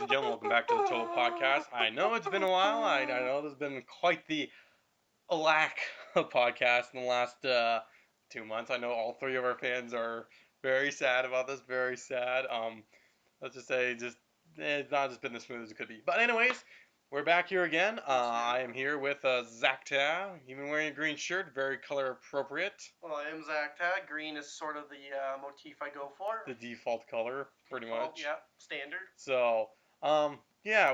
and gentlemen, welcome back to the T.O.A Podcast. I know it's been a while. I know there's been quite the lack of podcasts in the last 2 months. I know all three of our fans are very sad about this. Very sad. Let's just say, it's not just been as smooth as it could be. But anyways, we're back here again. I am here with Zack-Ta. Even wearing a green shirt, very color appropriate. Well, I am Zack-Ta. Green is sort of the motif I go for. The default color, pretty much. Yeah, standard. So, yeah,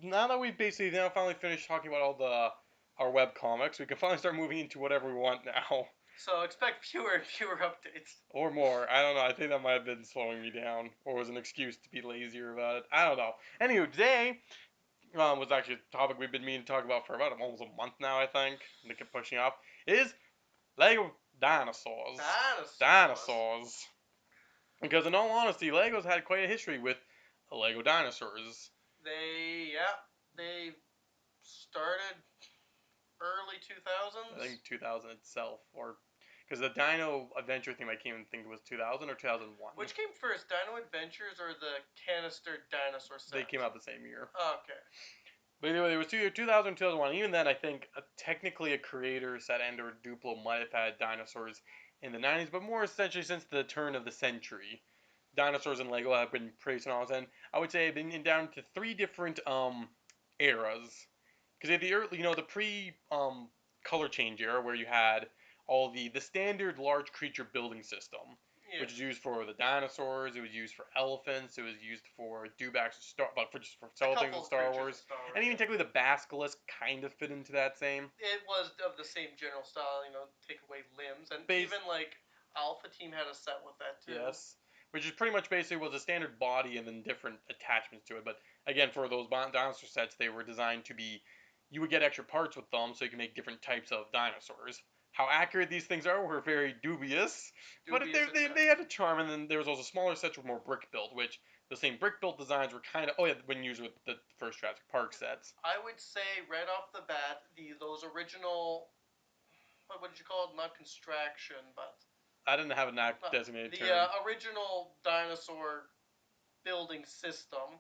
now that we've basically now finally finished talking about all our web comics, we can finally start moving into whatever we want now. So expect fewer and fewer updates. Or more. I don't know. I think that might have been slowing me down, or was an excuse to be lazier about it. I don't know. Anywho, today was actually a topic we've been meaning to talk about for about almost a month now, I think. And they kept pushing off. Is Lego Dinosaurs. Dinosaurs. Because in all honesty, Lego's had quite a history with Lego Dinosaurs. They started early 2000s. I think 2000 itself, or because the Dino Adventure theme I can't even think it was 2000 or 2001. Which came first, Dino Adventures or the canister dinosaur set? They came out the same year. Oh, okay. But anyway, it was 2000 and 2001. Even then, I think technically a creator set and or Duplo might have had dinosaurs in the 90s, but more essentially since the turn of the century. Dinosaurs and Lego have been pretty synonymous, and I would say been down to three different eras. Because the early, the pre color change era where you had all the standard large creature building system, which is used for the dinosaurs. It was used for elephants. It was used for dewbacks, for several things in Star Wars, and even technically the basilisk kind of fit into that same. It was of the same general style, take away limbs, and even like Alpha Team had a set with that too. Yes. Which is pretty much basically was a standard body and then different attachments to it. But again, for those dinosaur sets, they were designed to be, you would get extra parts with them so you can make different types of dinosaurs. How accurate these things are were very dubious. But they had a charm. And then there was also smaller sets with more brick built, which the same brick built designs were kind of, when used with the first Jurassic Park sets. I would say right off the bat, those original, what did you call it? Not construction, but... I didn't have a designated term. The original dinosaur building system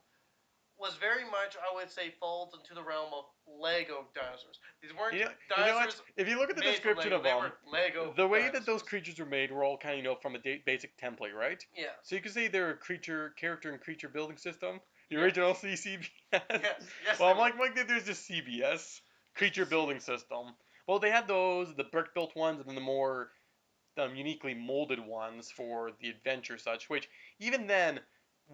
was very much, I would say, falls into the realm of Lego dinosaurs. These weren't dinosaurs. If you look at the description of them, Lego the way that those creatures were made were all kind of from a basic template, right? Yeah. So you could say they're a character and creature building system. The original CCBS. Yes. Well, Mike, there's just CBS creature building system. Well, they had those, the brick built ones, and then the more uniquely molded ones for the adventure such, which even then,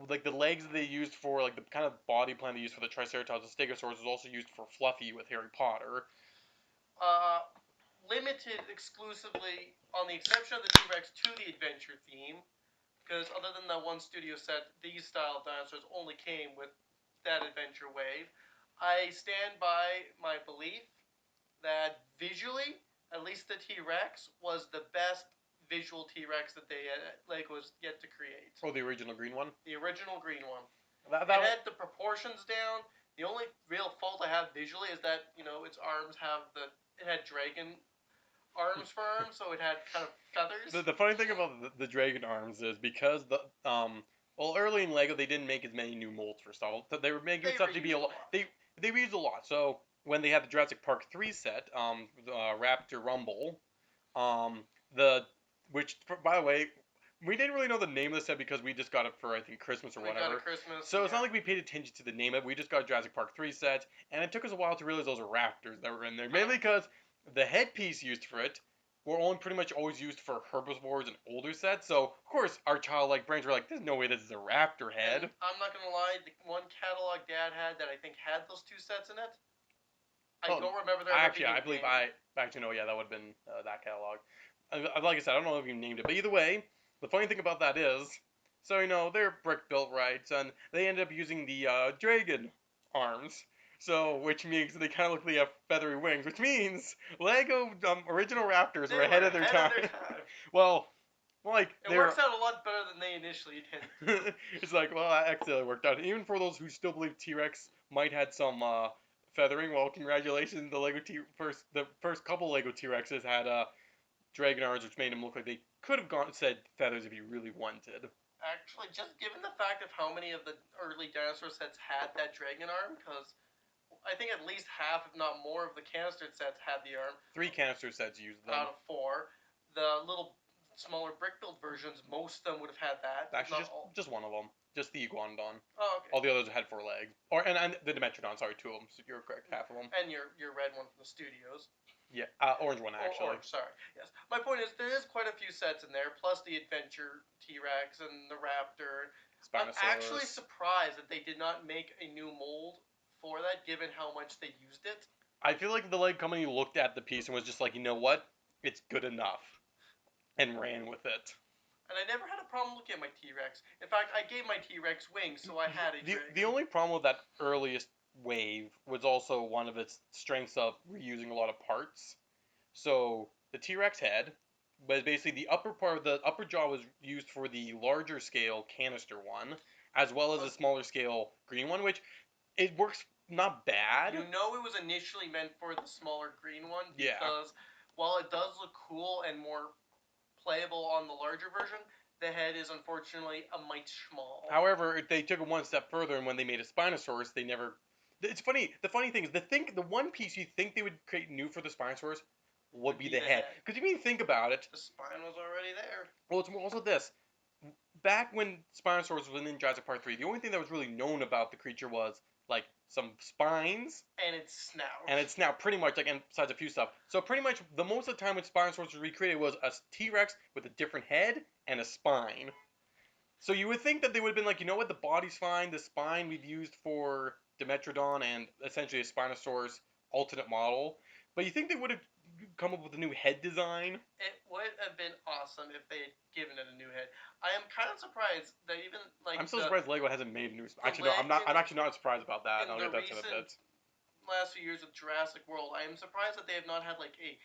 like the legs that they used for, like the kind of body plan they used for the Triceratops and Stegosaurus was also used for Fluffy with Harry Potter. Limited exclusively, on the exception of the T-Rex, to the adventure theme, because other than that one studio set, these style of dinosaurs only came with that adventure wave. I stand by my belief that visually, at least the T-Rex was the best visual T-Rex that Lego was yet to create. Oh, the original green one? The original green one. It had the proportions down. The only real fault I have visually is that, its arms it had dragon arms for arms, so it had kind of feathers. The funny thing about the dragon arms is because early in Lego they didn't make as many new molds for stuff. They were making stuff to be a lot. They reused a lot. So when they had the Jurassic Park 3 set, Raptor Rumble, which, by the way, we didn't really know the name of the set because we just got it for, I think, Christmas or whatever. We got it Christmas. So it's not like we paid attention to the name of it. We just got a Jurassic Park 3 set, and it took us a while to realize those were raptors that were in there. Mainly because the headpiece used for it were only pretty much always used for herbivores and older sets. So, of course, our childlike brains were like, there's no way this is a raptor head. And I'm not going to lie, the one catalog Dad had that I think had those two sets in it, I don't remember that. I believe that would have been that catalog. Like I said, I don't know if you named it, but either way, the funny thing about that is, so they're brick built, right? And they ended up using the dragon arms, which means they kind of look like they have feathery wings, which means Lego original Raptors were ahead of their time. Well, like it works out a lot better than they initially did. It's like, well, that actually worked out. Even for those who still believe T-Rex might had some feathering, well, congratulations. The first couple Lego T-Rexes had dragon arms, which made them look like they could have said feathers if you really wanted. Actually, just given the fact of how many of the early dinosaur sets had that dragon arm, because I think at least half, if not more, of the canister sets had the arm. 3 canister sets used them. Out of 4. The little smaller brick build versions, most of them would have had that. Actually, just one of them. Just the Iguanodon. Oh, okay. All the others had 4 legs. And the Dimetrodon, sorry, 2 of them. So you're correct, half of them. And your red one from the studios. Yeah, orange one actually. Orange, sorry. Yes. My point is, there is quite a few sets in there, plus the Adventure T-Rex and the Raptor. Spinosaurus. I'm actually surprised that they did not make a new mold for that, given how much they used it. I feel like the Lego company looked at the piece and was just like, you know what? It's good enough. And ran with it. And I never had a problem looking at my T-Rex. In fact, I gave my T-Rex wings, so I had a dragon. The only problem with that earliest wave was also one of its strengths of reusing a lot of parts. So the T-Rex head, but basically the upper part of the upper jaw was used for the larger scale canister one, as well as the smaller scale green one, which it works not bad. You know it was initially meant for the smaller green one, because Yeah. while it does look cool and more playable on the larger version, the head is unfortunately a mite small. However, they took it one step further, and when they made a Spinosaurus, they never. It's funny. The funny thing is, the one piece you think they would create new for the Spinosaurus would be the head. Because if you think about it, the spine was already there. Well, it's also this. Back when Spinosaurus was in Jurassic Park 3, the only thing that was really known about the creature was like some spines and its snout. And it's now pretty much like, and besides a few stuff. So pretty much the most of the time when Spinosaurus was recreated was a T-Rex with a different head and a spine. So you would think that they would have been like, you know what, the body's fine, the spine we've used for Dimetrodon and essentially a Spinosaurus alternate model. But you think they would have come up with a new head design? It would have been awesome if they had given it a new head. I am kind of surprised that even like I'm still surprised Lego hasn't made a new. Actually, no, I'm not. I'm actually not surprised about that. I'll get that to the bit. Last few years of Jurassic World, I am surprised that they have not had like a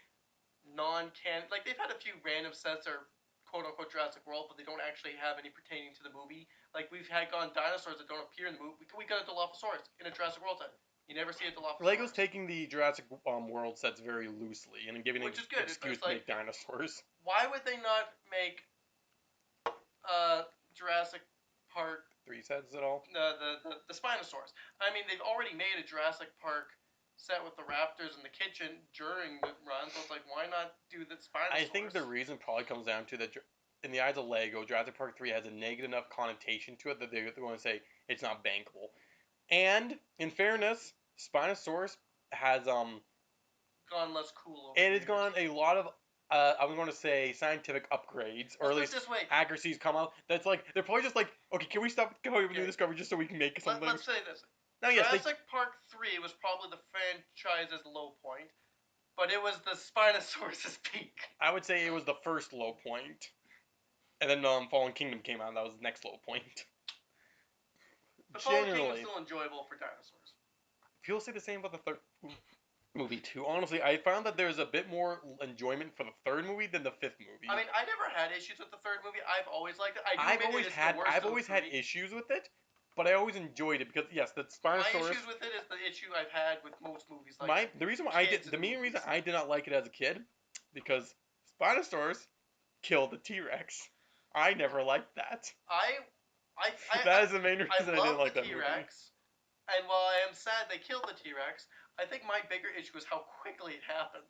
non-canon. Like they've had a few random sets that are quote unquote Jurassic World, but they don't actually have any pertaining to the movie. Like we've had gone dinosaurs that don't appear in the movie. We got a Dilophosaurus in a Jurassic World set. You never see a Dilophosaurus. Lego's taking the Jurassic World sets very loosely and giving Which an is good. excuse to make dinosaurs. Why would they not make Jurassic Park 3 sets at all? The Spinosaurus. I mean, they've already made a Jurassic Park set with the Raptors in the kitchen during the run, so it's like, why not do the Spinosaurus? I think the reason probably comes down to that in the eyes of Lego, Jurassic Park 3 has a negative enough connotation to it that they're going to say it's not bankable. And in fairness, Spinosaurus has gone less cool over it has gone a lot of I'm going to say scientific upgrades, or at least accuracies come out. That's like they're probably just like, okay, can we stop doing this coverage just so we can make something? Let's say this. Now, yes, Jurassic Park 3 was probably the franchise's low point, but it was the Spinosaurus' peak. I would say it was the first low point, and then Fallen Kingdom came out, and that was the next low point. But Fallen Kingdom was still enjoyable for dinosaurs. People say the same about the third movie too. Honestly, I found that there's a bit more enjoyment for the third movie than the fifth movie. I mean, I never had issues with the third movie. I've always liked it. I've always had issues with it, but I always enjoyed it because yes, the Spinosaurus. My issues with it is the issue I've had with most movies. Like the main reason I did not like it as a kid, because Spinosaurus killed the T-Rex. I never liked that. That is the main reason I didn't like that T-Rex, movie. And while I am sad they killed the T-Rex, I think my bigger issue is how quickly it happened.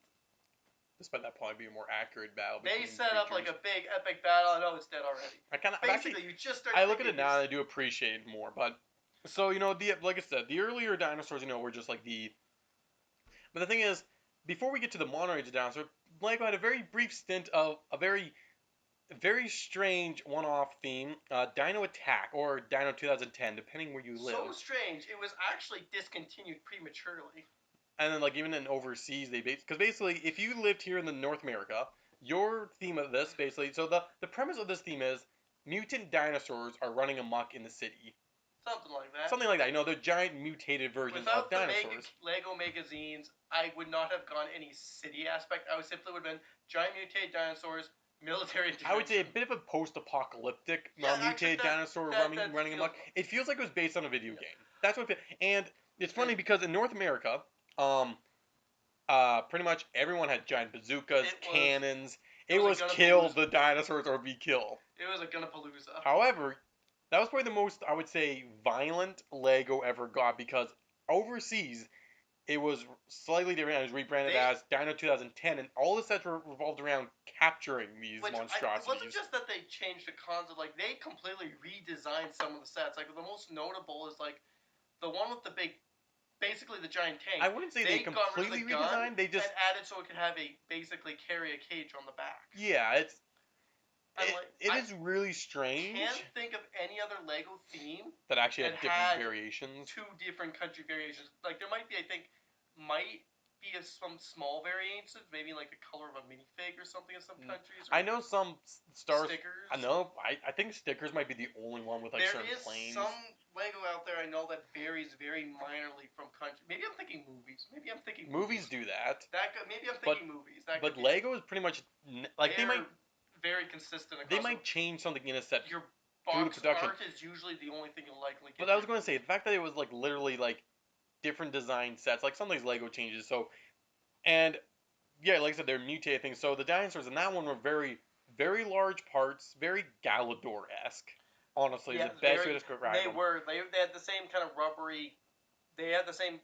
Despite that probably being a more accurate battle. They set up like a big epic battle. I know it's dead already. I look at it now and I do appreciate it more. But so like I said, the earlier dinosaurs were just like the. But the thing is, before we get to the modern age of dinosaurs, Lego had a very brief stint of a very strange one-off theme, Dino Attack, or Dino 2010, depending where you live. So strange. It was actually discontinued prematurely. And then, like, even in overseas, because basically, if you lived here in the North America, your theme of this, basically, so the premise of this theme is mutant dinosaurs are running amok in the city. Something like that. They're giant mutated versions of dinosaurs. Without the Lego magazines, I would not have gone any city aspect. I would simply would have been giant mutated dinosaurs, military intervention. I would say a bit of a post-apocalyptic mutated dinosaur running amok. It feels like it was based on a video game. That's what. And it's funny because in North America, pretty much everyone had giant bazookas, cannons, It was kill the dinosaurs or be killed. It was a Gunapalooza. However, that was probably the most, I would say, violent Lego ever got, because overseas it was slightly different. It was rebranded as Dino 2010, and all the sets were revolved around capturing these monstrosities. It wasn't just that they changed the concept, like they completely redesigned some of the sets. Like the most notable is like the one with the big, basically the giant tank. I wouldn't say they completely redesigned. They just added so it could have basically carry a cage on the back. Yeah, it is really strange. I can't think of any other Lego theme that actually had different variations. 2 different country variations. Like there might be, some small variations, maybe like the color of a minifig or something in some countries. I know some stars. Stickers. I think stickers might be the only one with like certain planes. There is some Lego out there I know that varies very minorly from country. Maybe I'm thinking movies. Movies do that. Maybe I'm thinking movies. But Lego is pretty much like they might very consistent. They might change something in a set. Your box art is usually the only thing you'll likely get. But I was going to say, the fact that it was like literally like different design sets, like some of these Lego changes. So, and yeah, like I said, they're mutated things. So the dinosaurs in that one were very, very large parts, very Galador-esque. Honestly, the best way to describe them. They had the same kind of rubbery. They had the same.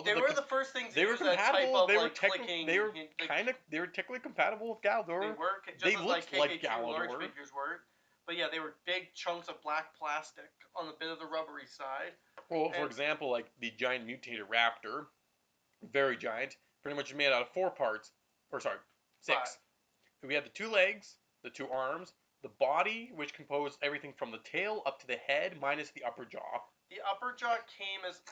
They were the first things. They were compatible. They were technically compatible with Galador. They were. They looked like Galador. Large figures were. But yeah, they were big chunks of black plastic on the bit of the rubbery side. Well, for example, like the giant mutated raptor, very giant, pretty much made out of 4 parts. Or sorry, 6. 5. We had the 2 legs, the 2 arms, the body, which composed everything from the tail up to the head, minus the upper jaw. The upper jaw came as.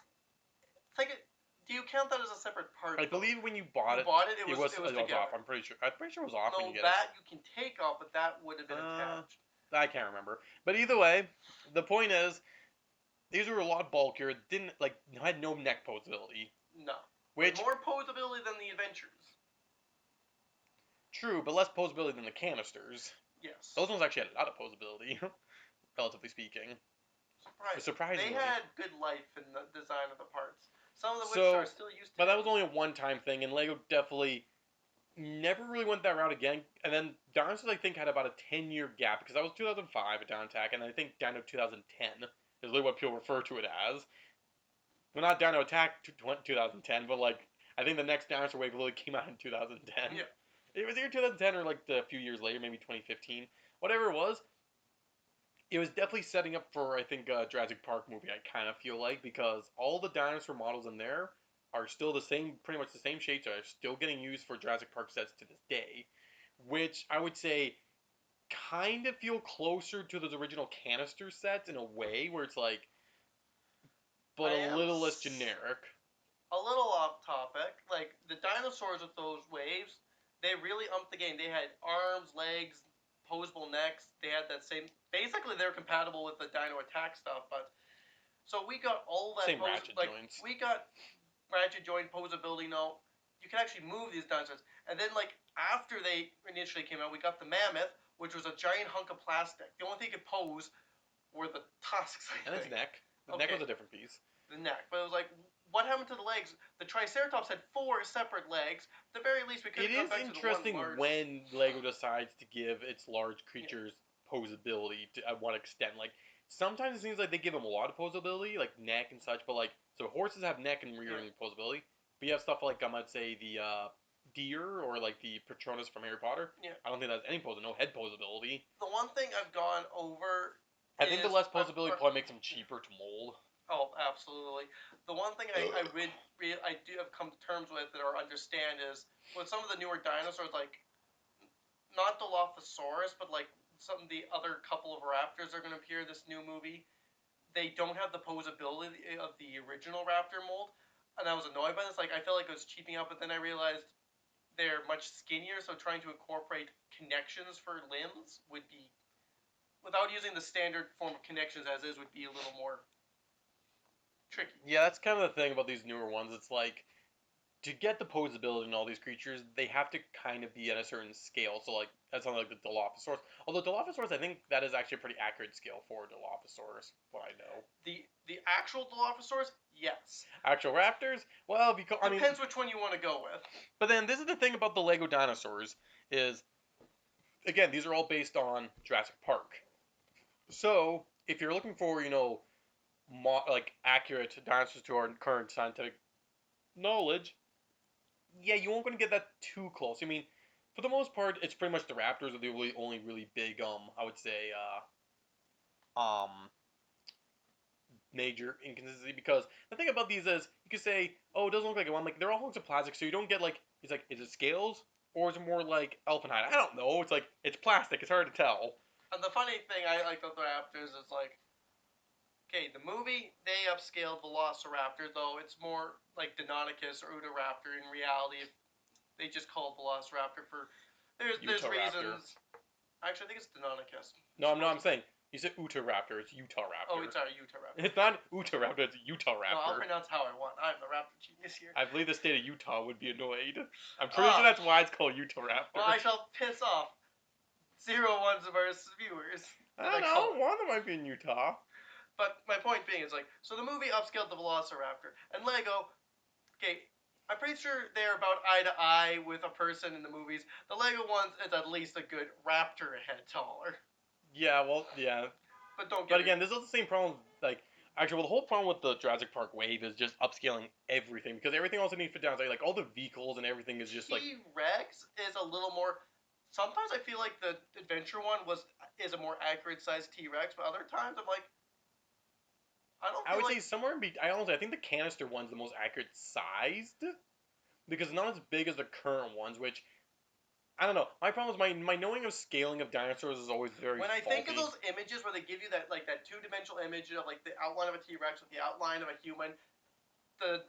Do you count that as a separate part? I believe when you bought it, it was off. I'm pretty sure it was off when you get it. No, that you can take off, but that would have been attached. I can't remember. But either way, the point is, these were a lot bulkier. Had no neck posability. No. More posability than the Adventures. True, but less posability than the canisters. Yes. Those ones actually had a lot of posability, relatively speaking. Surprisingly. They had good life in the design of the parts. Some of which are still used to. But that was only a one-time thing, and Lego definitely never really went that route again. And then Dinosaurs, I think, had about a 10-year gap, because that was 2005 at Dino Attack, and I think Dino 2010 is really what people refer to it as. Well, not Dino Attack 2010, but like, I think the next Dinosaur wave really came out in 2010. Yeah. It was either 2010 or like a few years later, maybe 2015. Whatever it was definitely setting up for, I think, a Jurassic Park movie, I kind of feel like, because all the dinosaur models in there are still the same, pretty much the same shapes, are still getting used for Jurassic Park sets to this day, which I would say kind of feel closer to those original canister sets in a way, where it's like, but a little less generic. A little off topic, like the dinosaurs with those waves, they really upped the game. They had arms, legs, posable necks. They had that same. Basically, they're compatible with the Dino Attack stuff, but so we got all that. Same ratchet joints. We got ratchet joint posability. No, you can actually move these dinosaurs. And then, like after they initially came out, we got the Mammoth, which was a giant hunk of plastic. The only thing it could pose were the tusks. And its neck. The neck was a different piece. The neck, but it was like. What happened to the legs? The Triceratops had 4 separate legs. At the very least, we could have gone back to the one large. It is interesting when Lego decides to give its large creatures posability to at what extent. Like, sometimes it seems like they give them a lot of posability, like neck and such, but like, so horses have neck and rear posability, but you have stuff like, I might say, the deer or like the Patronus from Harry Potter. Yeah. I don't think that's any no head posability. The one thing I've gone over I think the less posability probably makes them cheaper to mold. Oh, absolutely. The one thing I do have come to terms with or understand is with some of the newer dinosaurs, like not Dilophosaurus, but like some of the other couple of raptors that are going to appear in this new movie, they don't have the posability of the original raptor mold, and I was annoyed by this. Like I felt like it was cheaping out, but then I realized they're much skinnier, so trying to incorporate connections for limbs would be, without using the standard form of connections as is, would be a little more tricky. Yeah, that's kind of the thing about these newer ones. It's like, to get the posability in all these creatures, they have to kind of be at a certain scale. So, like, that's not like the Dilophosaurus. Although Dilophosaurus, I think that is actually a pretty accurate scale for Dilophosaurus, what I know. The actual Dilophosaurus, yes. Actual raptors? Well, because... Depends which one you want to go with. But then, this is the thing about the Lego dinosaurs, is, again, these are all based on Jurassic Park. So, if you're looking for, like accurate dinosaurs to our current scientific knowledge, yeah, you won't going to get that too close. I mean, for the most part, it's pretty much the Raptors are the only really big, I would say, major inconsistency, because the thing about these is you could say, oh, it doesn't look like a one. Like they're all hunks of plastic, so you don't get like it's like is it scales or is it more like elephant hide? I don't know. It's like it's plastic. It's hard to tell. And the funny thing I like about the Raptors is like, okay, the movie they upscaled Velociraptor, though it's more like Deinonychus or Utahraptor. In reality, they just call it Velociraptor for there's Utahraptor. reasons. Actually, I think it's Deinonychus. No, I'm saying you said Utahraptor. It's Utah Raptor. Oh, it's our Utahraptor. It's not Utahraptor. It's Utah No, I'll Raptor. pronounce how I want. I'm the Raptor genius here. I believe the state of Utah would be annoyed. I'm pretty sure that's why it's called Utah Raptor. Well, I shall piss off 0-1s of our viewers. I don't know. One of them might be in Utah. But my point being is like, so the movie upscaled the Velociraptor, and Lego, okay, I'm pretty sure they're about eye to eye with a person in the movies. The Lego ones is at least a good raptor head taller. Yeah, well, yeah. But don't get But again, this is the same problem. Like, actually, well, the whole problem with the Jurassic Park wave is just upscaling everything, because everything also needs to fit down. So, like all the vehicles and everything is just like T-Rex is a little more. Sometimes I feel like the adventure one is a more accurate sized T-Rex, but other times I'm like, I would say somewhere in between. I think the canister one's the most accurate sized, because it's not as big as the current ones, which I don't know. My problem is my knowing of scaling of dinosaurs is always very when I faulty. think of those images where they give you that like that 2-dimensional image of like the outline of a T-Rex with the outline of a human, the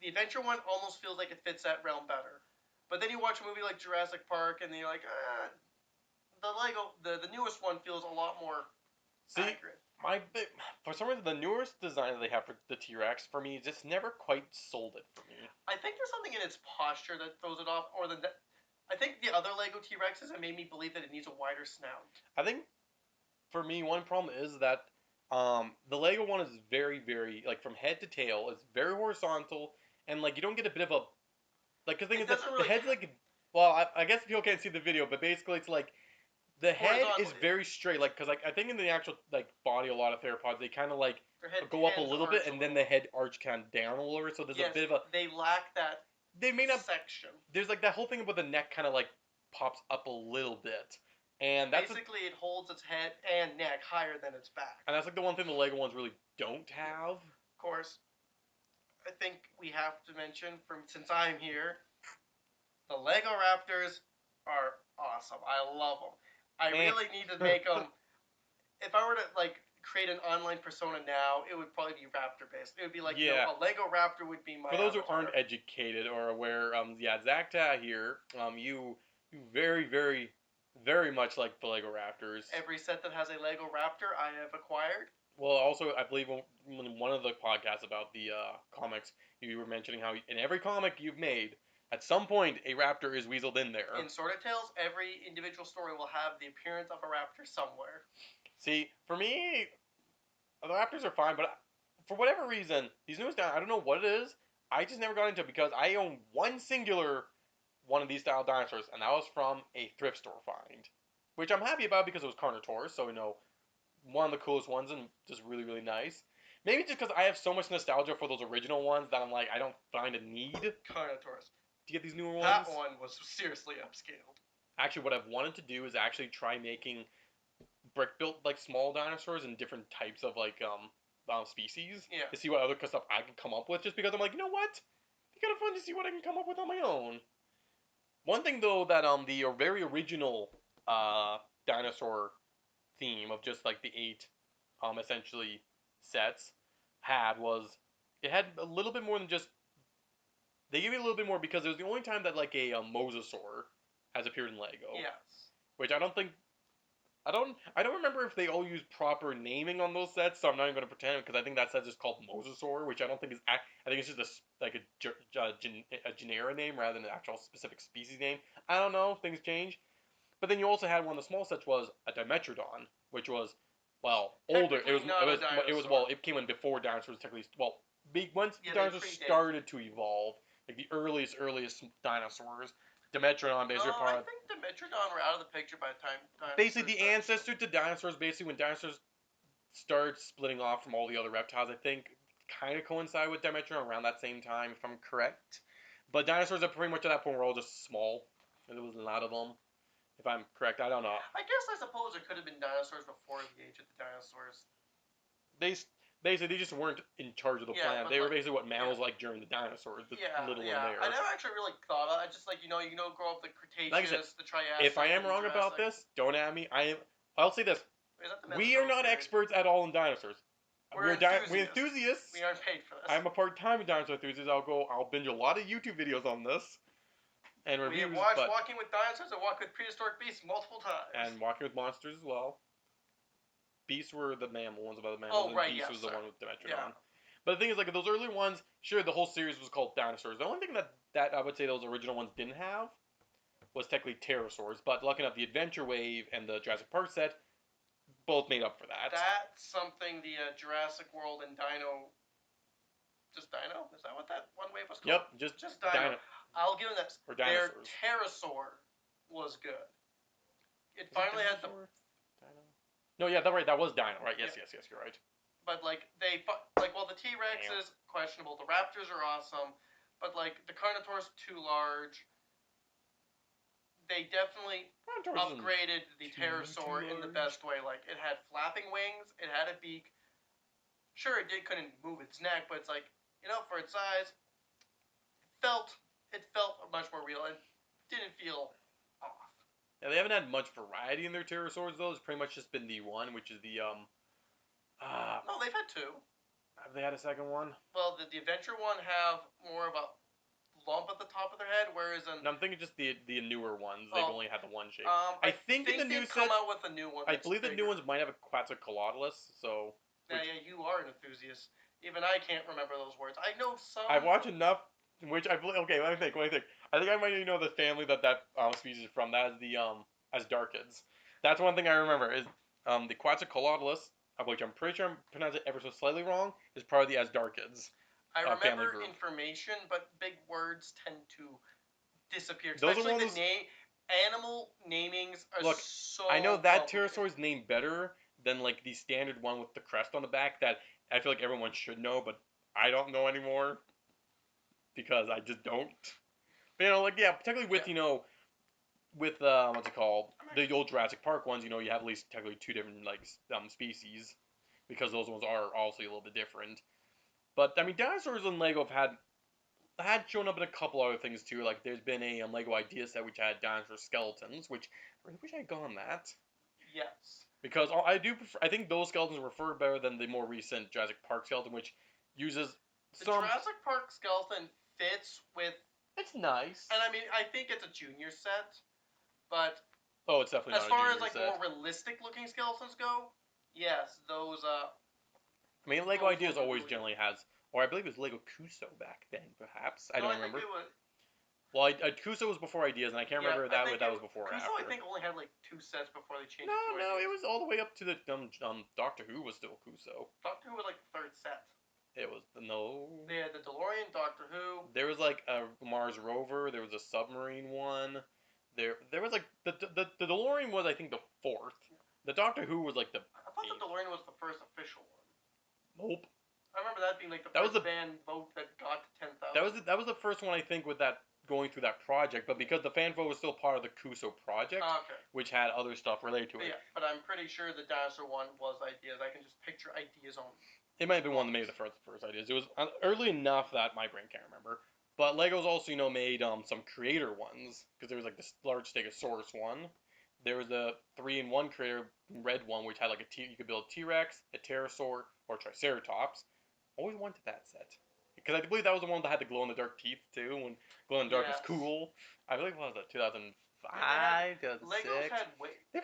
adventure one almost feels like it fits that realm better. But then you watch a movie like Jurassic Park and you're like, the newest one feels a lot more accurate. For some reason, the newest design that they have for the T-Rex, for me, just never quite sold it for me. I think there's something in its posture that throws it off, I think the other Lego T-Rexes have made me believe that it needs a wider snout. I think, for me, one problem is that the Lego one is very, very, like, from head to tail, it's very horizontal, and, like, you don't get a bit of a, like, the thing is that the head's, like, well, I guess people can't see the video, but basically it's, like, the head is very straight, like, because, like, I think in the actual, like, body, a lot of theropods, they kind of, like, go up a little bit, and then the head arch kind of down a little bit, so there's a bit of a... they lack that section. There's, like, that whole thing about the neck kind of, like, pops up a little bit, and that's... Basically, it holds its head and neck higher than its back. And that's, like, the one thing the Lego ones really don't have. Of course, I think we have to mention, since I'm here, the Lego Raptors are awesome. I love them. I really need to make them. If I were to like create an online persona now, it would probably be Raptor based. It would be like a Lego Raptor would be my. For those who aren't educated or aware, Zack-Ta here, you very, very, very much like the Lego Raptors. Every set that has a Lego Raptor, I have acquired. Well, also, I believe in one of the podcasts about the comics, you were mentioning how in every comic you've made, at some point, a raptor is weaseled in there. In Sword of Tales, every individual story will have the appearance of a raptor somewhere. See, for me, the raptors are fine, but for whatever reason, these newest I don't know what it is, I just never got into it because I own one singular one of these style dinosaurs, and that was from a thrift store find. Which I'm happy about because it was Carnotaurus, so, one of the coolest ones and just really, really nice. Maybe just because I have so much nostalgia for those original ones that I'm like, I don't find a need. Carnotaurus. To get these newer ones. That one was seriously upscaled. Actually, what I've wanted to do is actually try making brick-built, like, small dinosaurs in different types of, like, species. Yeah. To see what other stuff I can come up with, just because I'm like, you know what? It'd be kind of fun to see what I can come up with on my own. One thing, though, that the very original dinosaur theme of just, like, the 8, essentially, sets was, it had a little bit more than just... They gave me a little bit more because it was the only time that, like, a Mosasaur has appeared in Lego. Yes. Which I don't remember if they all use proper naming on those sets, so I'm not even going to pretend, because I think that set's just called Mosasaur, which I don't think is... I think it's just a genera name rather than an actual specific species name. I don't know, things change. But then you also had one of the small sets was a Dimetrodon, which was, well, older. It came in before dinosaurs technically... Once dinosaurs started to evolve, like the earliest dinosaurs. Dimetrodon, basically, No, I think Dimetrodon were out of the picture by the time dinosaurs basically the started ancestor to dinosaurs. Basically, when dinosaurs start splitting off from all the other reptiles, I think kind of coincide with Dimetrodon around that same time, if I'm correct. But dinosaurs are pretty much at that point were all just small, and there was a lot of them. If I'm correct, I don't know. I guess I suppose there could have been dinosaurs before the age of the dinosaurs. They basically they just weren't in charge of the Yeah, planet. but They were like- basically what mammals yeah. like during the dinosaurs. The Yeah, little yeah. in there. I never actually really thought about it. I just like, grow up the Cretaceous, Like I said, the Triassic. If I am the wrong about Jurassic. this, don't at me. I'll say this: Is that the we are Mesozoic not period? experts at all in dinosaurs. We're We're enthusiasts. enthusiasts. We aren't paid for this. I'm a part-time dinosaur enthusiast. I'll binge a lot of YouTube videos on this and We reviews, have watched but Walking with Dinosaurs and Walking with Prehistoric Beasts multiple times. and Walking with Monsters as well. Beasts were the mammal ones about the mammals, Oh, right, and Beast yeah, was the sorry. one with Dimetrodon. Yeah. But the thing is, like those early ones, sure, the whole series was called Dinosaurs. The only thing that I would say those original ones didn't have was technically pterosaurs. But lucky enough, the Adventure Wave and the Jurassic Park set both made up for that. That's something the Jurassic World and Dino. Just Dino? Is that what that one wave was called? Yep, Just Dino. I'll give them that. Or Their dinosaurs. pterosaur was good. It Is it finally had the. dinosaur? Dino? No, yeah, that's right. That was Dino, right? Yes, Yeah. yes, you're right. But like well, the T-Rex Damn. is questionable. The Raptors are awesome, but like the Carnotaurus too large. They definitely Carnotaurus isn't upgraded the too pterosaur in the large. best way. Like it had flapping wings, it had a beak. Sure, couldn't move its neck, but it's like for its size, it felt much more real and didn't feel off. Yeah, they haven't had much variety in their pterosaurs though. It's pretty much just been the one, which is the No, they've had two. Have they had a second one? Well, the adventure one have more of a lump at the top of their head, whereas No, I'm thinking just the newer ones. They've Oh. only had the one shape. I think in the new they've come sets- out with a new one. I that's believe the new bigger. ones might have a Quetzalcoatlus. So Yeah, you are an enthusiast. Even I can't remember those words. I know some. I've watched enough. Which I believe. Okay, let me think. I think I might even know the family that species is from. That is the Asdarchids. That's one thing I remember is the Quetzalcoatlus, of which I'm pretty sure I'm pronouncing it ever so slightly wrong, is part of the Asdarchids. I family remember group. information, but big words tend to disappear. Those are Especially one the of those- animal namings are Look, so. I know that complicated. pterosaur is named better than like the standard one with the crest on the back that I feel like everyone should know, but I don't know anymore because I just don't. But, particularly with with what's it called, the old Jurassic Park ones. You have at least technically two different species because those ones are obviously a little bit different. But I mean, dinosaurs in Lego have had shown up in a couple other things too. Like there's been a Lego idea set which had dinosaur skeletons, which I really wish I had gone that. Yes. Because I think those skeletons were far better than the more recent Jurassic Park skeleton, which uses The some. Jurassic Park skeleton fits with, It's nice. and I mean, I think it's a junior set, but Oh, it's definitely as not far a as junior like set. more realistic looking skeletons go, yes, those. I mean, Lego those Ideas were always really generally has, or I believe it was Lego Kuso back then, perhaps. I no, don't think remember. it was, Well, Kuso was before Ideas, and I can't remember I think that it was before or Kuso, after. I think only had like 2 sets before they changed No, it to it Ideas. was all the way up to the Doctor Who was still Kuso. Doctor Who was like the 3rd set. It was no. They had the DeLorean, Doctor Who. There was like a Mars rover. There was a submarine one. There was like the DeLorean was I think the 4th. The Doctor Who was like the. I thought the DeLorean was the first official one. Nope. I remember that being like the That was first the- fan vote that got to 10,000. That was the first one I think with that going through that project, but because the fan vote was still part of the Kuso project, Okay. which had other stuff related to But it. yeah, but I'm pretty sure the dinosaur one was Ideas. I can just picture Ideas on. It might have been one that made the first ideas. It was early enough that my brain can't remember. But Legos also made some creator ones because there was like this large Stegosaurus one. There was a 3-in-1 creator red one which had like you could build a T-Rex, a pterosaur, or a Triceratops. Always wanted that set because I believe that was the one that had the glow in the dark teeth too. When glow in the dark Yes. is cool. I believe what was that 2005, 2006. Legos had way. They've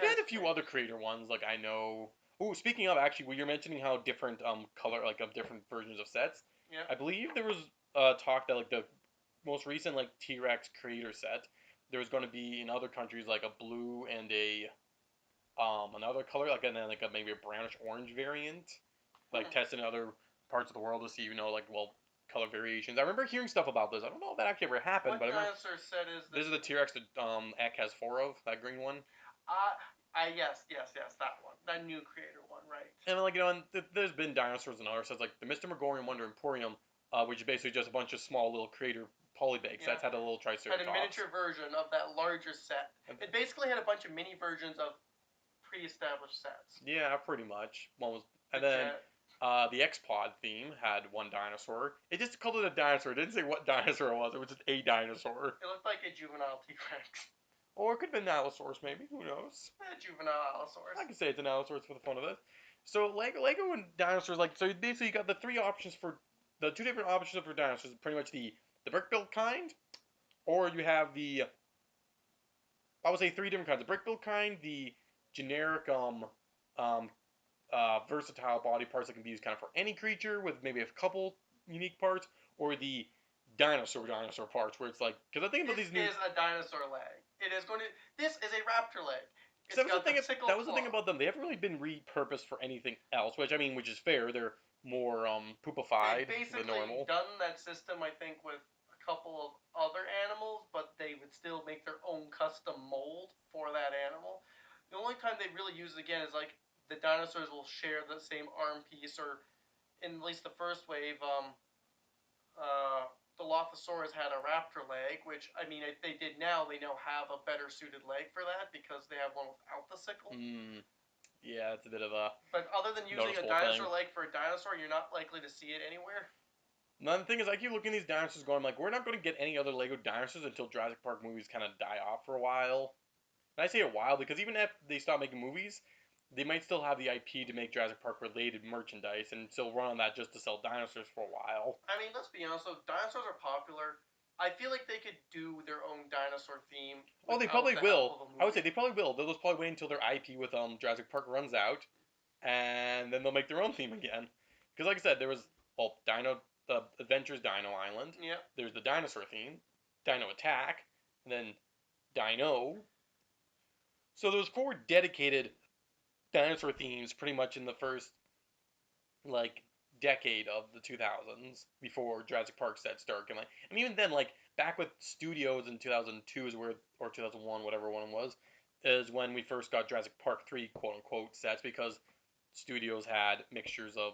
had a few other creator ones like I know. Ooh, speaking of, actually, when you're mentioning how different color, like of different versions of sets, Yeah. I believe there was talk that like the most recent like T-Rex creator set, there was going to be in other countries like a blue and a another color, like and then like maybe a brownish orange variant, like tested in other parts of the world to see color variations. I remember hearing stuff about this. I don't know if that actually ever happened, What but I remember dinosaur set is this this? is the T-Rex that Eck has 4 of, that green one. Yes, that one. That new creator one, right. And like, and there's been dinosaurs in other sets, like the Mr. Megorium Wonder Emporium, which is basically just a bunch of small little creator polybags. That's had a little Triceratops. Had a miniature version of that larger set. It basically had a bunch of mini versions of pre-established sets. Yeah, pretty much. One was, and then the X-Pod theme had one dinosaur. It just called it a dinosaur. It didn't say what dinosaur it was. It was just a dinosaur. It looked like a juvenile T-Rex. Or it could have been an Allosaurus, maybe. Who knows? A juvenile Allosaurus. I can say it's an Allosaurus for the fun of it. So Lego and dinosaurs, like, so basically you got the two different options for dinosaurs. Pretty much the brick built kind, or you have I would say 3 different kinds: the brick built kind, the generic versatile body parts that can be used kind of for any creature with maybe a couple unique parts, or the dinosaur parts where it's like, because I think about these new. This is a dinosaur leg. This is a raptor leg. That was the thing about them. They haven't really been repurposed for anything else, which is fair. They're more poopified than normal. They've done that system, I think, with a couple of other animals, but they would still make their own custom mold for that animal. The only time they really use it again is like the dinosaurs will share the same arm piece, or in at least the first wave, the Dilophosaurus had a raptor leg, which, I mean, if they did now, they now have a better suited leg for that because they have one without the sickle. Yeah, it's a bit of a. But other than using a dinosaur leg for a dinosaur, you're not likely to see it anywhere. Now, the thing is, I keep looking at these dinosaurs going, like, we're not going to get any other Lego dinosaurs until Jurassic Park movies kind of die off for a while. And I say a while because even if they stop making movies, they might still have the IP to make Jurassic Park related merchandise and still run on that just to sell dinosaurs for a while. I mean, let's be honest though, dinosaurs are popular. I feel like they could do their own dinosaur theme. Oh, they probably will. I would say they probably will. They'll just probably wait until their IP with Jurassic Park runs out, and then they'll make their own theme again. Because like I said, there was the Adventures Dino Island. Yep. There's the dinosaur theme, Dino Attack, and then Dino. So there was 4 dedicated dinosaur themes pretty much in the first decade of the 2000s before Jurassic Park sets started coming. And even then, back with studios in 2002 or 2001, whatever one was, is when we first got Jurassic Park 3 quote unquote sets, because studios had mixtures of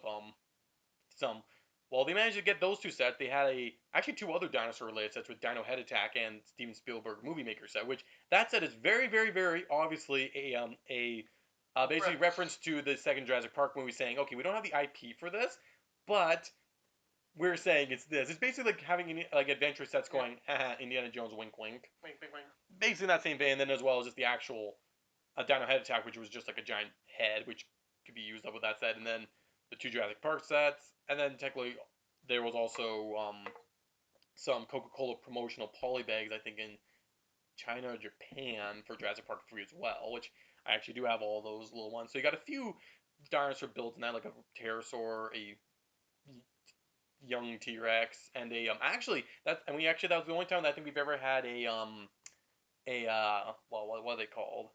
some. Well, they managed to get those 2 sets. They had actually 2 other dinosaur related sets with Dino Head Attack and Steven Spielberg Movie Maker set, which that set is very, very, very obviously a basically reference to the second Jurassic Park movie, saying, okay, we don't have the IP for this, but we're saying it's this. It's basically like having adventure sets going, Indiana Jones, wink, wink. Wink, wink, wink. Basically in that same vein, and then as well as just the actual Dino Head Attack, which was just like a giant head, which could be used up with that set, and then the 2 Jurassic Park sets, and then technically there was also some Coca-Cola promotional polybags, I think in China or Japan for Jurassic Park 3 as well, which I actually do have all those little ones. So you got a few dinosaur builds in that, like a pterosaur, a young T-Rex, and a that was the only time that I think we've ever had what are they called?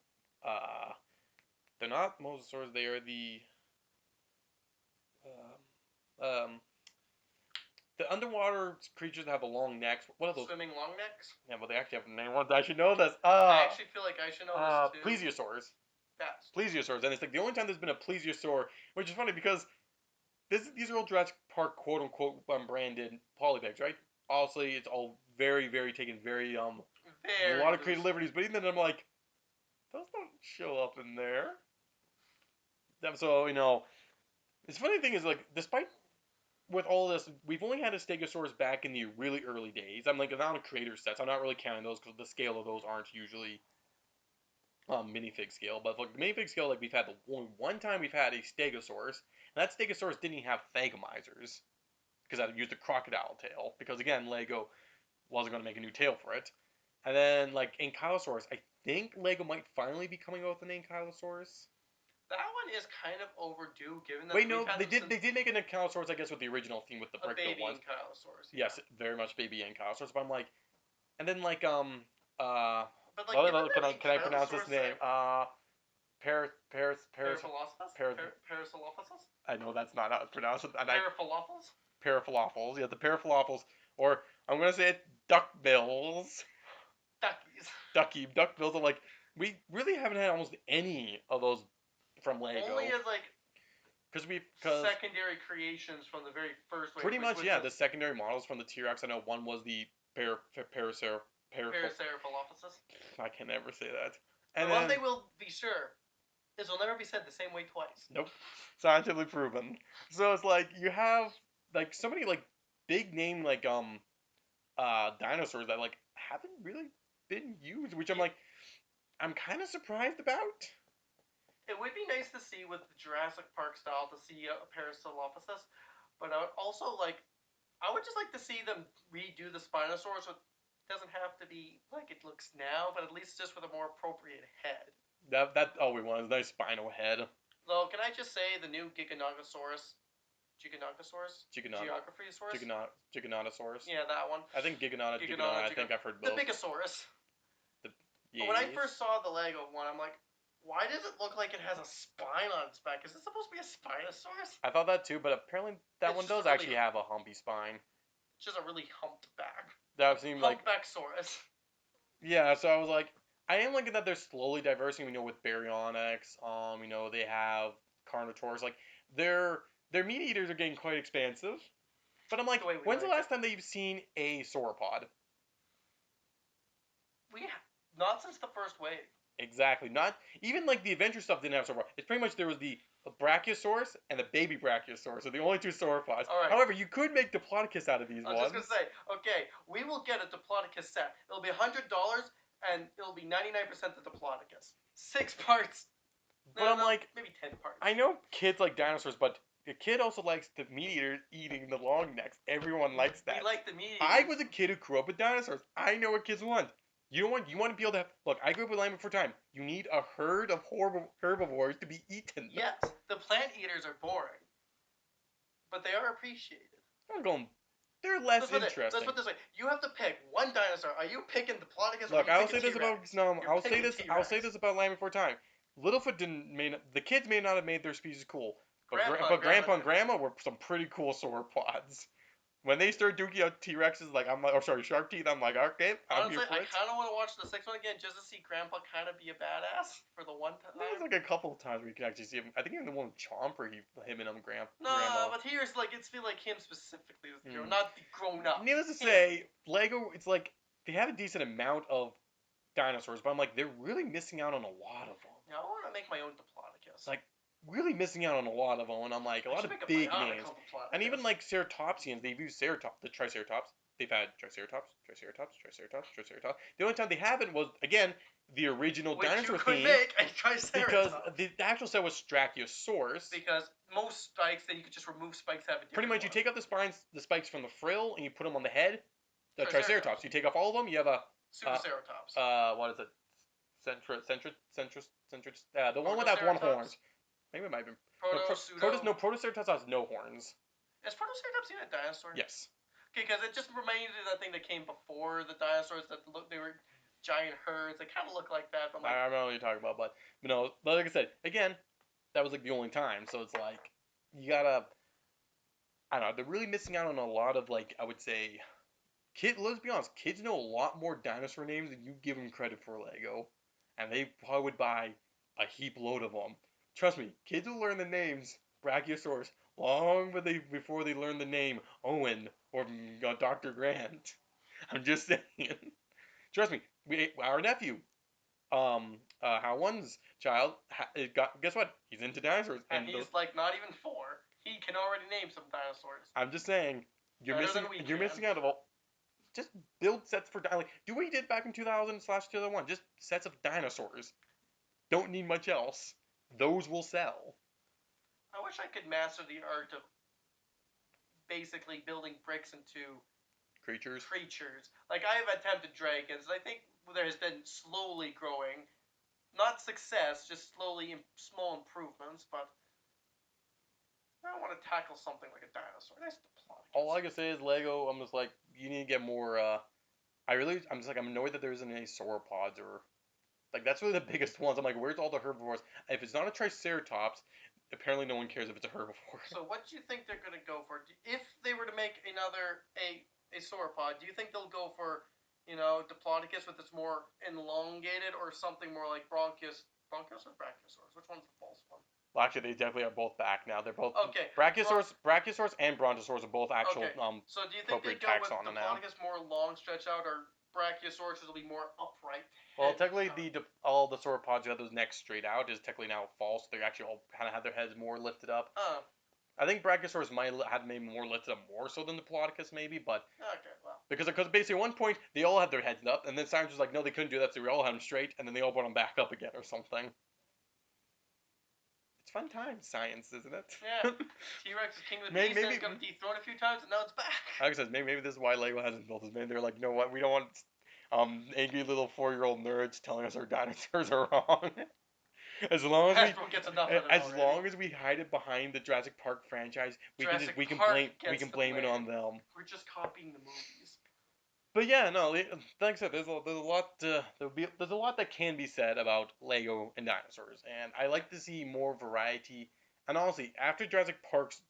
They're not Mosasaurs. They are the underwater creatures that have a long necks. What are those? Swimming long necks? Yeah, but they actually have a name. I should know this. I actually feel like I should know this too. Plesiosaurs. Yes. Plesiosaurs, and it's like the only time there's been a plesiosaur, which is funny because these are all Jurassic Park quote unquote branded polybags, right? Obviously, it's all very, very taken very a lot of creative liberties, but even then I'm like, those don't show up in there. So it's funny thing is, like, despite with all this, we've only had a Stegosaurus back in the really early days. I'm like, not on creator sets. I'm not really counting those because the scale of those aren't usually minifig scale. But like the minifig scale, like we've had only one time we've had a Stegosaurus, and that Stegosaurus didn't even have thagomizers because I used a crocodile tail. Because again, Lego wasn't going to make a new tail for it. And then like Ankylosaurus, I think Lego might finally be coming out with an Ankylosaurus. That one is kind of overdue, given that. Wait, no, they did make an Ankylosaurus, I guess, with the original theme with the brick built ones. Ankylosaurus. Yeah. Yes, very much baby Ankylosaurus. But I'm like, and then like But like, can I pronounce this name? Parasaurolophus? I know that's not how it's pronounced. Parasaurolophus? parafalafels. You have the parafalafels, or I'm gonna say it, duckbills. Duckies. Duckbills. I'm like, we really haven't had almost any of those from Lego. Only as like because secondary creations from the very first wave. pretty much, yeah, the the secondary models from the T-Rex. I know one was the Parasaur. Parasaurolophus. I can never say that. And And one then, thing we'll be sure is it'll never be said the same way twice. nope, scientifically proven. So it's like you have like so many like big name like dinosaurs that like haven't really been used, which I'm kind of surprised about. It would be nice to see with the Jurassic Park style to see a Parasaurolophus, but I would also I would just like to see them redo the Spinosaurus. It doesn't have to be like it looks now, but at least just with a more appropriate head. That all we want is a nice spinal head. Though, can I just say the new Giganotosaurus? Giganotosaurus? Giganotosaurus. Yeah, that one. I think I think I've heard both. The Bigosaurus. Yes. When I first saw the Lego one, I'm like, why does it look like it has a spine on its back? Is it supposed to be a Spinosaurus? I thought that too, but apparently that one does actually have a humpy spine. Just a really humped back. That seemed like Humpbacksaurus. Yeah, so I was like, I am liking that they're slowly diversing. We know with Baryonyx, they have Carnotaurus. Like their meat eaters are getting quite expansive. But I'm like, when's the last time that you've seen a sauropod? Not since the first wave. Exactly. Not even like the adventure stuff didn't have sauropod. It's pretty much there was the Brachiosaurus and the baby Brachiosaurus are the only two sauropods. Right. However, you could make Diplodocus out of these ones. I was just gonna say, okay, we will get a Diplodocus set. It'll be $100 and it'll be 99% the Diplodocus. 6 parts. But I'm like, maybe 10 parts. I know kids like dinosaurs, but the kid also likes the meat eaters eating the long necks. Everyone likes that. We like the meat eaters. I was a kid who grew up with dinosaurs. I know what kids want. You want to be able to have. Look, I grew up with Land Before Time. You need a herd of herbivores to be eaten. Yes, the plant eaters are boring, but they are appreciated. I'm going. They're less interesting. Let's put it this way: you have to pick one dinosaur. Are you picking Diplodocus? Look, or I'll say this about I'll say this. T-Rex. I'll say this about Land Before Time. Littlefoot the kids may not have made their species cool, but Grandpa and Grandma were some pretty cool sauropods. When they start duking out T-Rexes, shark teeth, I'm like, okay, I'm here for it. I kind of want to watch the 6th one again just to see Grandpa kind of be a badass for the one time. There's like a couple of times where you can actually see him. I think even the one with Chomper, him and Grandma. No, but here's it's feel like him specifically as the hero, not the grown-up. Needless to say, Lego, it's like they have a decent amount of dinosaurs, but I'm like, they're really missing out on a lot of them. Yeah, I want to make my own Diplodocus. Like, really missing out on a lot of them, and I'm like, a lot of big names. And even like Ceratopsians, they've used the Triceratops. They've had Triceratops. The only time they haven't was, again, the original dinosaur theme. Make a Triceratops. Because the actual set was Strachiosaurus. Because most spikes, then you could just remove spikes. Pretty much, you take out the spikes from the frill, and you put them on the head. The Triceratops. You take off all of them, you have a Superceratops. What is it? The one without one horns. Maybe it might be. Protoceratops has no horns. Is Protoceratops even a dinosaur? Yes. Okay, because it just reminded me of that thing that came before the dinosaurs they were giant herds. They kind of look like that. But I don't know what you're talking about, but no. But like I said, again, that was like the only time. So it's like you gotta. I don't know. They're really missing out on a lot of I would say, let's be honest. Kids know a lot more dinosaur names than you give them credit for, Lego, and they probably would buy a heap load of them. Trust me, kids will learn the names Brachiosaurus long before they learn the name Owen or Dr. Grant. I'm just saying. Trust me, our nephew, One's child, guess what? He's into dinosaurs. And he's not even 4. He can already name some dinosaurs. I'm just saying, you're missing out of all. Just build sets for do what you did back in 2000/2001. Just sets of dinosaurs. Don't need much else. Those will sell. I wish I could master the art of basically building bricks into creatures. Like I have attempted dragons. I think there has been slowly growing, not success, just slowly small improvements. But I want to tackle something like a dinosaur. Nice Diplodocus. All I can say is Lego. I'm just like, you need to get more. I'm annoyed that there isn't any sauropods or. That's really the biggest ones. I'm like, where's all the herbivores? If it's not a Triceratops, apparently no one cares if it's a herbivore. So what do you think they're gonna go for? If they were to make another a sauropod, do you think they'll go for, Diplodocus with its more elongated, or something more like Bronchus or Brachiosaurus? Which one's the false one? Well, actually, they definitely are both back now. They're both Okay. Brachiosaurus and Brontosaurus are both actual Okay. So do you think they appropriate go with taxon now. Diplodocus more long stretch out, or Brachiosaurus will be more upright? Well, technically, all the sauropods who have those necks straight out is technically now false. They actually all kind of have their heads more lifted up. I think Brachiosaurus might have maybe more lifted up more so than Diplodocus maybe, but Okay, well. because basically at one point they all had their heads up, and then science was like, no, they couldn't do that, so we all had them straight, and then they all brought them back up again or something. It's fun times, science, isn't it? Yeah. T-Rex is king of the beast, and it's gonna dethrone a few times, and now it's back. Like I said, maybe this is why Lego hasn't built this. Maybe they're like, you know what, we don't want angry little 4-year-old nerds telling us our dinosaurs are wrong. As long as we hide it behind the Jurassic Park franchise, we can blame it on them. We're just copying the movies. But yeah, no, like I said, there's a lot that can be said about Lego and dinosaurs, and I like to see more variety. And honestly, after Jurassic Park's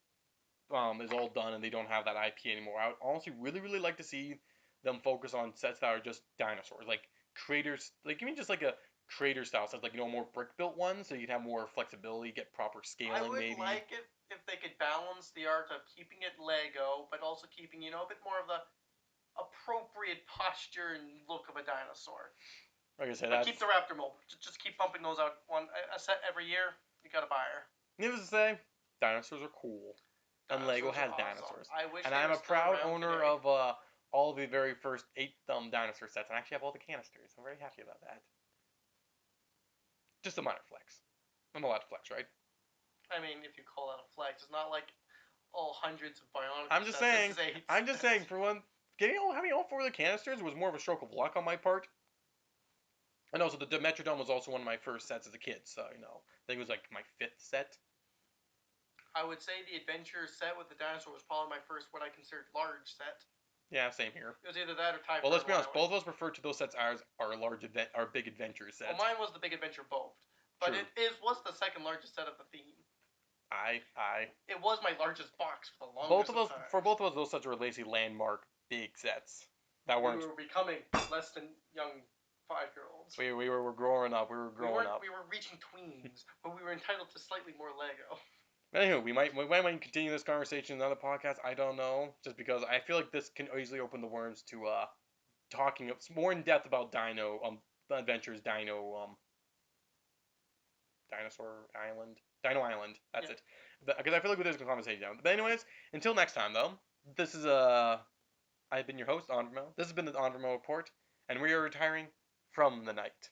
is all done and they don't have that IP anymore, I would honestly really like to see them focus on sets that are just dinosaurs, like creators, like even just like a creator style sets, like more brick built ones, so you'd have more flexibility, get proper scaling. I would maybe like it if they could balance the art of keeping it Lego, but also keeping a bit more of the appropriate posture and look of a dinosaur. Like I said, keep the Raptor mold. Just keep pumping those out a set every year. You gotta buy her. Needless to say, dinosaurs are cool, and Lego has dinosaurs. And I'm a proud owner of all the very first 8 dinosaur sets, and I actually have all the canisters. I'm very happy about that. Just a minor flex. I'm allowed to flex, right? I mean, if you call that a flex, it's not like all hundreds of bionic. I'm just saying, for one, having all 4 of the canisters was more of a stroke of luck on my part. And also, the Dimetrodon was also one of my first sets as a kid, so, I think it was like my 5th set. I would say the adventure set with the dinosaur was probably my first, what I considered large set. Yeah, same here. It was either that or Type. Well, let's be honest, both of us refer to those sets as our big adventure sets. Well, mine was the big adventure both. But True. it was the second largest set of the theme. It was my largest box for the longest time. For both of us, those sets were basically landmark big sets. We were becoming less than young 5-year-olds. We were growing up. We were reaching tweens, but we were entitled to slightly more Lego. Anywho, we might continue this conversation in another podcast. I don't know, just because I feel like this can easily open the worms to talking more in depth about Dino Adventures, Dinosaur Island, Dino Island. That's it. Because I feel like there's a conversation down. But anyways, until next time though, this is I've been your host Onvermel. This has been the Onvermel Report, and we are retiring from the night.